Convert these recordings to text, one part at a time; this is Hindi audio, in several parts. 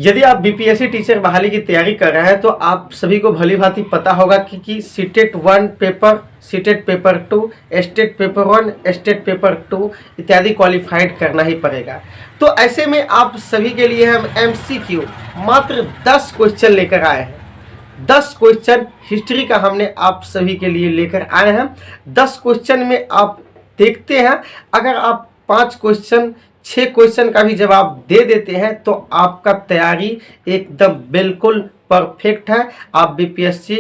यदि आप बीपीएससी टीचर बहाली की तैयारी कर रहे हैं तो आप सभी को भली भांति पता होगा कि CTET 1 paper, CTET paper 2, state paper 1, state paper 2 इत्यादि क्वालिफाइड करना ही पड़ेगा। तो ऐसे में आप सभी के लिए हम एमसीक्यू मात्र 10 क्वेश्चन लेकर आए हैं। 10 क्वेश्चन हिस्ट्री का हमने आप सभी के लिए लेकर आए हैं। 10 क्वेश्चन में आप देखते हैं, अगर आप 5 क्वेश्चन 6 क्वेश्चन का भी जवाब दे देते हैं तो आपका तैयारी एकदम बिल्कुल परफेक्ट है। आप बीपीएससी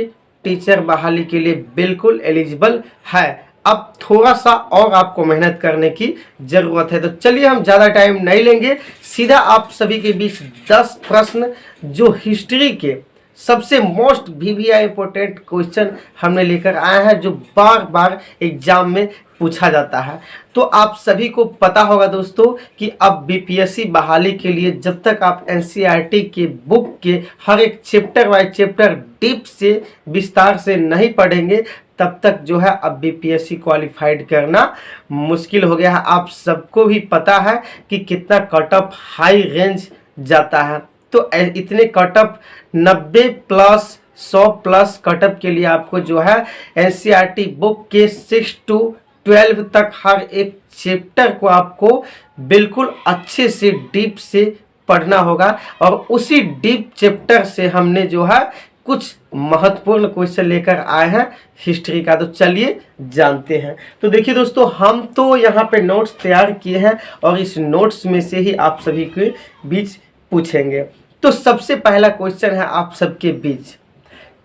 टीचर बहाली के लिए बिल्कुल एलिजिबल है। अब थोड़ा सा और आपको मेहनत करने की ज़रूरत है। तो चलिए हम ज़्यादा टाइम नहीं लेंगे, सीधा आप सभी के बीच 10 प्रश्न जो हिस्ट्री के सबसे मोस्ट वीवीआई इंपॉर्टेंट क्वेश्चन हमने लेकर आए हैं, जो बार बार एग्जाम में पूछा जाता है। तो आप सभी को पता होगा दोस्तों कि अब बीपीएससी बहाली के लिए जब तक आप एनसीईआरटी के बुक के हर एक चैप्टर वाइज चैप्टर डीप से विस्तार से नहीं पढ़ेंगे, तब तक जो है अब बीपीएससी क्वालिफाइड करना मुश्किल हो गया है। आप सबको भी पता है कि कितना कट ऑफ हाई रेंज जाता है। तो इतने cut off 90 plus 100 plus cutoff के लिए आपको जो है एनसीईआरटी बुक के 6 to 12 तक हर एक चैप्टर को आपको बिल्कुल अच्छे से डीप से पढ़ना होगा। और उसी डीप चैप्टर से हमने जो है कुछ महत्वपूर्ण क्वेश्चन लेकर आए हैं हिस्ट्री का। तो चलिए जानते हैं। तो देखिए दोस्तों, हम तो यहाँ पे नोट्स तैयार किए हैं और इस नोट्स में से ही आप सभी के बीच पूछेंगे। तो सबसे पहला क्वेश्चन है आप सबके बीच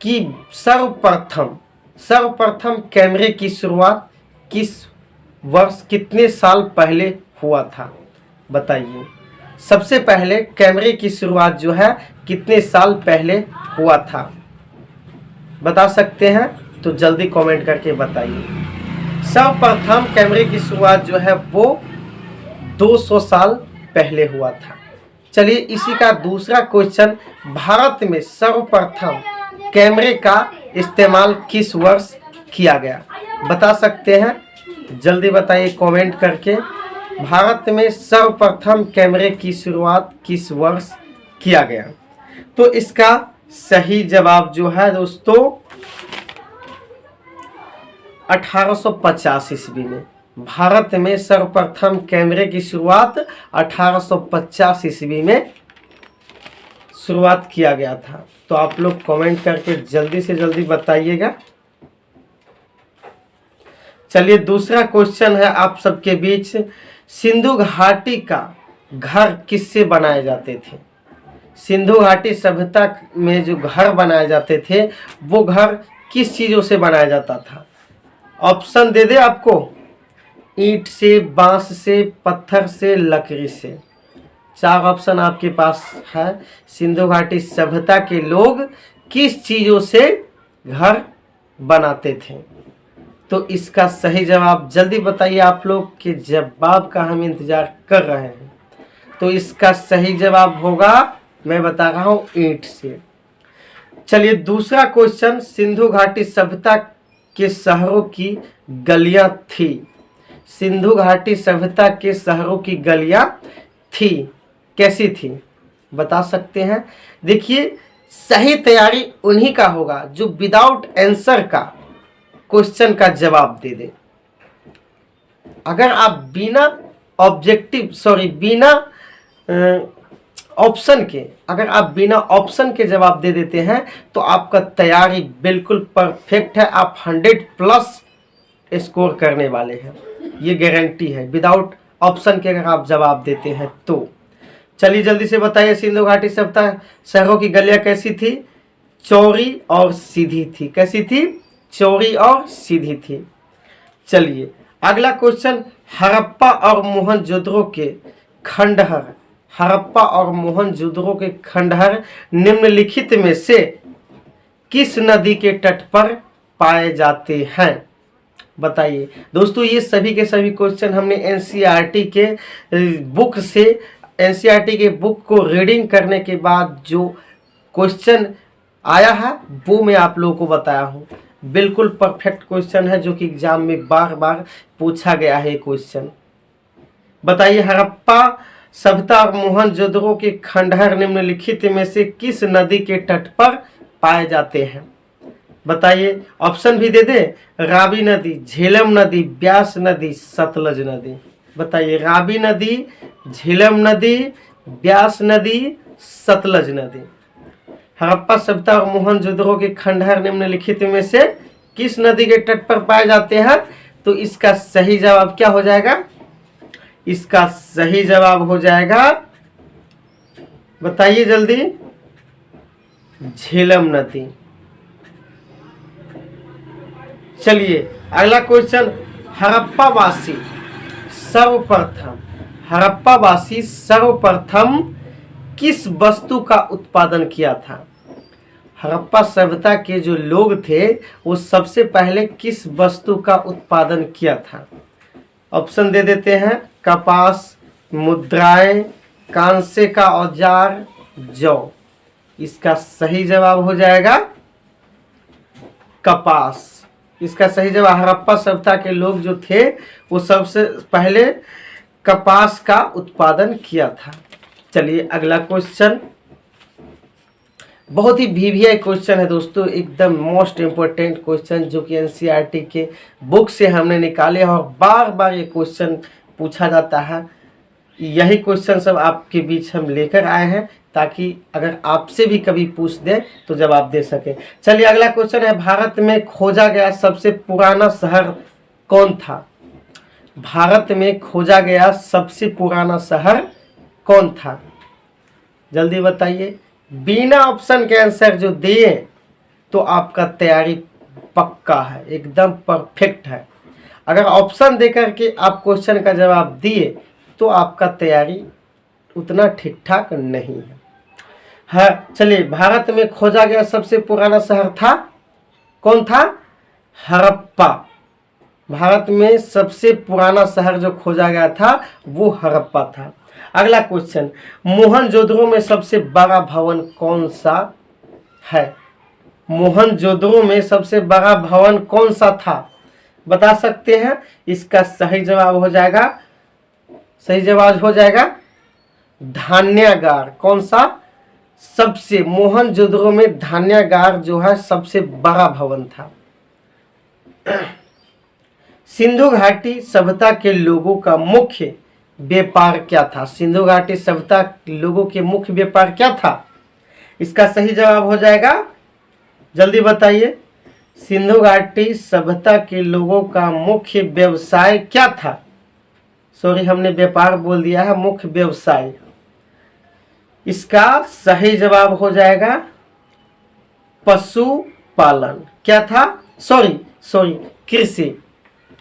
कि सर्वप्रथम कैमरे की शुरुआत किस वर्ष कितने साल पहले हुआ था, बताइए। सबसे पहले कैमरे की शुरुआत जो है कितने साल पहले हुआ था, बता सकते हैं तो जल्दी कमेंट करके बताइए। सर्वप्रथम कैमरे की शुरुआत जो है वो 200 साल पहले हुआ था। चलिए इसी का दूसरा क्वेश्चन, भारत में सर्वप्रथम कैमरे का इस्तेमाल किस वर्ष किया गया, बता सकते हैं, जल्दी बताइए कमेंट करके। भारत में सर्वप्रथम कैमरे की शुरुआत किस वर्ष किया गया? तो इसका सही जवाब जो है दोस्तों 1850 ईस्वी में भारत में सर्वप्रथम कैमरे की शुरुआत 1850 ईस्वी में शुरुआत किया गया था। तो आप लोग कमेंट करके जल्दी से जल्दी बताइएगा। चलिए दूसरा क्वेश्चन है आप सबके बीच, सिंधु घाटी का घर किससे बनाए जाते थे? सिंधु घाटी सभ्यता में जो घर बनाए जाते थे वो घर किस चीज़ों से बनाया जाता था? ऑप्शन दे दे आपको, ईंट से, बांस से, पत्थर से, लकड़ी से। 4 ऑप्शन आपके पास है। सिंधु घाटी सभ्यता के लोग किस चीज़ों से घर बनाते थे? तो इसका सही जवाब जल्दी बताइए आप लोग के जवाब का हम इंतजार कर रहे हैं। तो इसका सही जवाब होगा, मैं बता रहा हूँ, ईंट से। चलिए दूसरा क्वेश्चन, सिंधु घाटी सभ्यता के शहरों की गलियां थी। सिंधु घाटी सभ्यता के शहरों की गलियां थी, कैसी थी, बता सकते हैं? देखिए सही तैयारी उन्हीं का होगा जो विदाउट आंसर का क्वेश्चन का जवाब दे दे। अगर आप बिना ऑप्शन के जवाब दे देते हैं तो आपका तैयारी बिल्कुल परफेक्ट है। आप 100 प्लस स्कोर करने वाले हैं, ये गारंटी है, विदाउट ऑप्शन के अगर आप जवाब देते हैं तो। चलिए जल्दी से बताइए, सिंधु घाटी सभ्यता शहरों की गलियां कैसी थी? चौड़ी और सीधी थी। कैसी थी? चौड़ी और सीधी थी। चलिए अगला क्वेश्चन, हड़प्पा और मोहनजोदड़ो के खंडहर, हड़प्पा और मोहनजोदड़ो के खंडहर निम्नलिखित में से किस नदी के तट पर पाए जाते हैं, बताइए। दोस्तों ये सभी के सभी क्वेश्चन हमने एनसीईआरटी के बुक से, एनसीईआरटी के बुक को रीडिंग करने के बाद जो क्वेश्चन आया है वो मैं आप लोगों को बताया हूँ। बिल्कुल परफेक्ट क्वेश्चन है जो कि एग्जाम में बार बार पूछा गया है क्वेश्चन। बताइए हड़प्पा सभ्यता और मोहनजोदड़ो के खंडहर निम्नलिखित में से किस नदी के तट पर पाए जाते हैं? बताइए, ऑप्शन भी दे दे। रावी नदी, झेलम नदी, ब्यास नदी, सतलज नदी। बताइए, रावी नदी, झेलम नदी, ब्यास नदी, सतलज नदी। हड़प्पा सभ्यता और मोहनजोदड़ो के खंडहर निम्नलिखित में से किस नदी के तट पर पाए जाते हैं? तो इसका सही जवाब क्या हो जाएगा? इसका सही जवाब हो जाएगा, बताइए जल्दी, झेलम नदी। चलिए अगला क्वेश्चन, हड़प्पावासी सर्वप्रथम किस वस्तु का उत्पादन किया था? हड़प्पा सभ्यता के जो लोग थे वो सबसे पहले किस वस्तु का उत्पादन किया था? ऑप्शन दे देते हैं। कपास, मुद्राएं, कांसे का औजार, जौ। इसका सही जवाब हो जाएगा कपास। इसका सही जवाब, हड़प्पा सभ्यता के लोग जो थे वो सबसे पहले कपास का उत्पादन किया था। चलिए अगला क्वेश्चन, बहुत ही वीवीआई क्वेश्चन है दोस्तों, एकदम मोस्ट इम्पोर्टेंट क्वेश्चन जो कि एनसीईआरटी के बुक से हमने निकाले और बार बार ये क्वेश्चन पूछा जाता है। यही क्वेश्चन सब आपके बीच हम लेकर आए हैं ताकि अगर आपसे भी कभी पूछ दे तो जवाब दे सके। चलिए अगला क्वेश्चन है, भारत में खोजा गया सबसे पुराना शहर कौन था? भारत में खोजा गया सबसे पुराना शहर कौन था? जल्दी बताइए। बिना ऑप्शन के आंसर जो दिए तो आपका तैयारी पक्का है, एकदम परफेक्ट है। अगर ऑप्शन देकर के आप क्वेश्चन का जवाब दिए तो आपका तैयारी उतना ठीक ठाक नहीं है। चलिए, भारत में खोजा गया सबसे पुराना शहर था, कौन था? हड़प्पा। भारत में सबसे पुराना शहर जो खोजा गया था वो हड़प्पा था। अगला क्वेश्चन, मोहनजोदड़ो में सबसे बड़ा भवन कौन सा है? मोहनजोदड़ो में सबसे बड़ा भवन कौन सा था? बता सकते हैं? इसका सही जवाब हो जाएगा, सही जवाब हो जाएगा धान्यागार। कौन सा? सबसे, मोहनजोदड़ो में धान्यागार जो है सबसे बड़ा भवन था। सिंधु घाटी सभ्यता के लोगों का मुख्य व्यापार क्या था? सिंधु घाटी सभ्यता लोगों के मुख्य व्यापार क्या था? इसका सही जवाब हो जाएगा, जल्दी बताइए। सिंधु घाटी सभ्यता के लोगों का मुख्य व्यवसाय क्या था? सॉरी, हमने व्यापार बोल दिया है, मुख्य व्यवसाय। इसका सही जवाब हो जाएगा पशुपालन। क्या था? सॉरी, कृषि।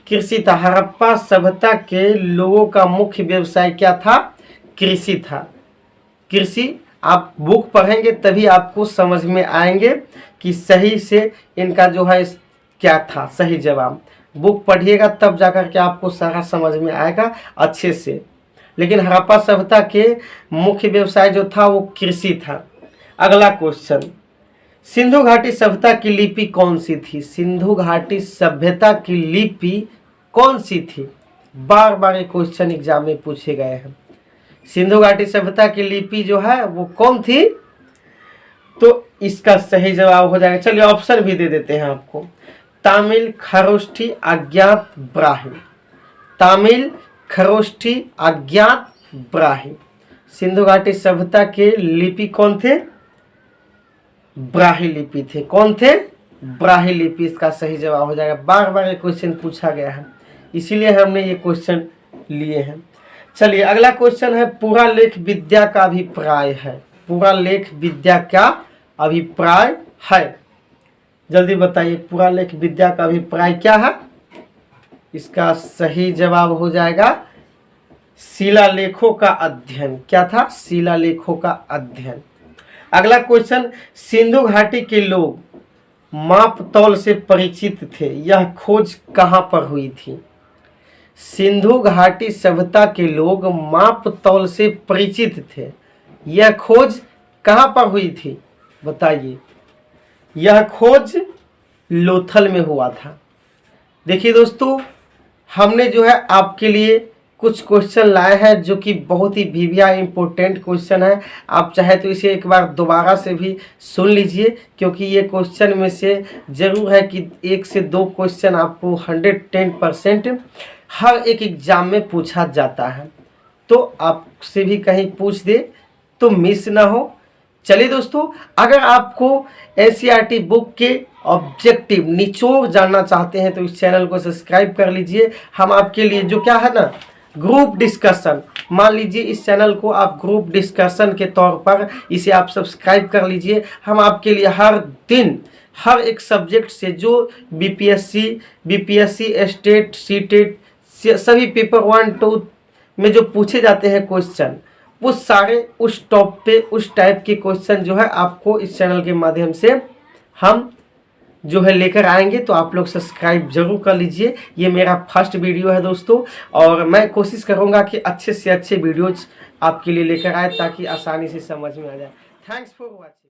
कृषि था। हड़प्पा सभ्यता के लोगों का मुख्य व्यवसाय क्या था? कृषि था। कृषि, आप बुक पढ़ेंगे तभी आपको समझ में आएंगे कि सही से इनका जो है क्या था सही जवाब। बुक पढ़िएगा तब जाकर के आपको सारा समझ में आएगा अच्छे से। लेकिन हड़प्पा सभ्यता के मुख्य व्यवसाय जो था वो कृषि था। अगला क्वेश्चन, सिंधु घाटी सभ्यता की लिपि कौन सी थी? सिंधु घाटी सभ्यता की लिपि कौन सी थी? बार बार ये क्वेश्चन एग्जाम में पूछे गए हैं। सिंधु घाटी सभ्यता की लिपि जो है वो कौन थी? तो इसका सही जवाब हो जाएगा, चलिए ऑप्शन भी दे देते हैं आपको। तमिल, खरोष्ठी, अज्ञात, ब्राह्मी। तमिल, खरोष्ठी, अज्ञात, ब्राह्मी। सिंधु घाटी सभ्यता के लिपि कौन थे? ब्राह्मी लिपि थे। कौन थे? ब्राह्मी लिपि। इसका सही जवाब हो जाएगा। बार बार ये क्वेश्चन पूछा गया है, इसीलिए हमने ये क्वेश्चन लिए हैं। चलिए अगला क्वेश्चन है, पूरा लेख विद्या का अभिप्राय है। पूरा लेख विद्या का अभिप्राय है, जल्दी बताइए। पूरा लेख विद्या का अभिप्राय क्या है? इसका सही जवाब हो जाएगा शिलालेखों का अध्ययन। क्या था? शिलालेखों का अध्ययन। अगला क्वेश्चन, सिंधु घाटी के लोग माप तौल से परिचित थे, यह खोज कहां पर हुई थी? सिंधु घाटी सभ्यता के लोग माप तौल से परिचित थे, यह खोज कहां पर हुई थी? बताइए। यह खोज लोथल में हुआ था। देखिए दोस्तों, हमने जो है आपके लिए कुछ क्वेश्चन लाए हैं जो कि बहुत ही भीविया इम्पोर्टेंट क्वेश्चन है। आप चाहे तो इसे एक बार दोबारा से भी सुन लीजिए, क्योंकि ये क्वेश्चन में से ज़रूर है कि 1 से 2 क्वेश्चन आपको 110% हर एक एग्ज़ाम में पूछा जाता है। तो आपसे भी कहीं पूछ दे तो मिस ना हो। चलिए दोस्तों, अगर आपको एनसीईआरटी बुक के ऑब्जेक्टिव निचोड़ जानना चाहते हैं तो इस चैनल को सब्सक्राइब कर लीजिए। हम आपके लिए जो क्या है ना, ग्रुप डिस्कशन, मान लीजिए इस चैनल को आप ग्रुप डिस्कशन के तौर पर इसे आप सब्सक्राइब कर लीजिए। हम आपके लिए हर दिन हर एक सब्जेक्ट से जो बीपीएससी स्टेट सीटेट सभी पेपर 1 2 में जो पूछे जाते हैं क्वेश्चन, वो सारे उस टॉप पे उस टाइप के क्वेश्चन जो है आपको इस चैनल के माध्यम से हम जो है लेकर आएंगे। तो आप लोग सब्सक्राइब जरूर कर लीजिए। ये मेरा फर्स्ट वीडियो है दोस्तों, और मैं कोशिश करूंगा कि अच्छे से अच्छे वीडियोज आपके लिए लेकर आए ताकि आसानी से समझ में आ जाए। Thanks for watching.